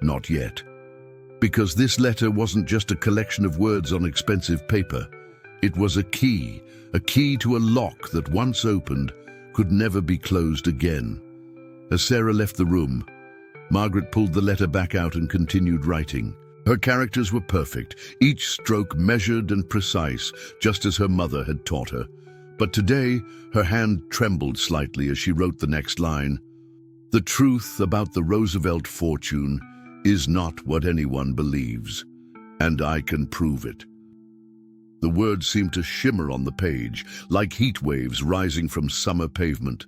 Not yet. Because this letter wasn't just a collection of words on expensive paper. It was a key to a lock that once opened could never be closed again. As Sarah left the room, Margaret pulled the letter back out and continued writing. Her characters were perfect, each stroke measured and precise, just as her mother had taught her. But today, her hand trembled slightly as she wrote the next line. The truth about the Roosevelt fortune is not what anyone believes, and I can prove it. The words seemed to shimmer on the page, like heat waves rising from summer pavement.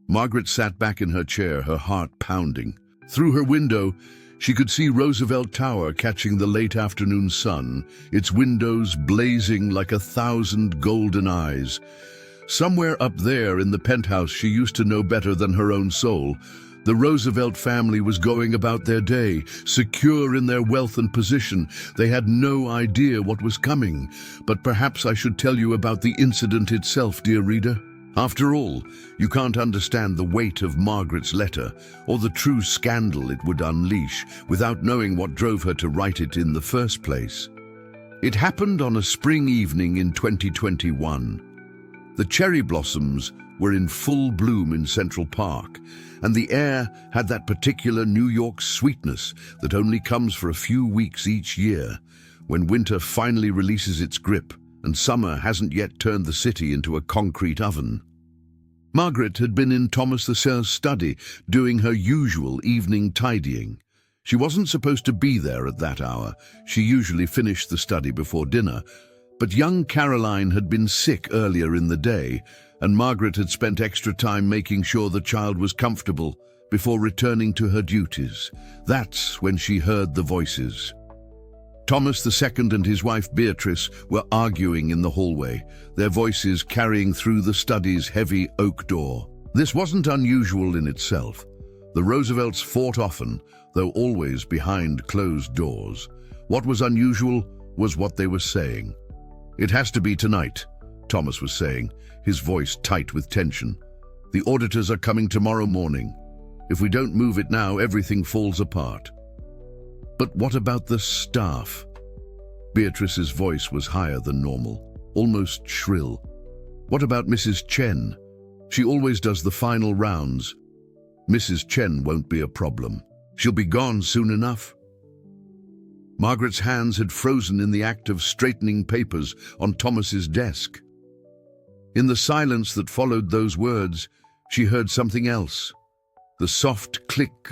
Margaret sat back in her chair, her heart pounding. Through her window, she could see Roosevelt Tower catching the late afternoon sun, its windows blazing like 1,000 golden eyes. Somewhere up there in the penthouse she used to know better than her own soul, the Roosevelt family was going about their day, secure in their wealth and position. They had no idea what was coming. But perhaps I should tell you about the incident itself, dear reader. After all, you can't understand the weight of Margaret's letter or the true scandal it would unleash without knowing what drove her to write it in the first place. It happened on a spring evening in 2021. The cherry blossoms were in full bloom in Central Park, and the air had that particular New York sweetness that only comes for a few weeks each year, when winter finally releases its grip and summer hasn't yet turned the city into a concrete oven. Margaret had been in Thomas Lasselle's study, doing her usual evening tidying. She wasn't supposed to be there at that hour. She usually finished the study before dinner. But young Caroline had been sick earlier in the day, and Margaret had spent extra time making sure the child was comfortable before returning to her duties. That's when she heard the voices. Thomas II and his wife Beatrice were arguing in the hallway, their voices carrying through the study's heavy oak door. This wasn't unusual in itself. The Roosevelts fought often, though always behind closed doors. What was unusual was what they were saying. It has to be tonight, Thomas was saying, his voice tight with tension. The auditors are coming tomorrow morning. If we don't move it now, everything falls apart. But what about the staff? Beatrice's voice was higher than normal, almost shrill. What about Mrs. Chen? She always does the final rounds. Mrs. Chen won't be a problem. She'll be gone soon enough. Margaret's hands had frozen in the act of straightening papers on Thomas's desk. In the silence that followed those words, she heard something else. The soft click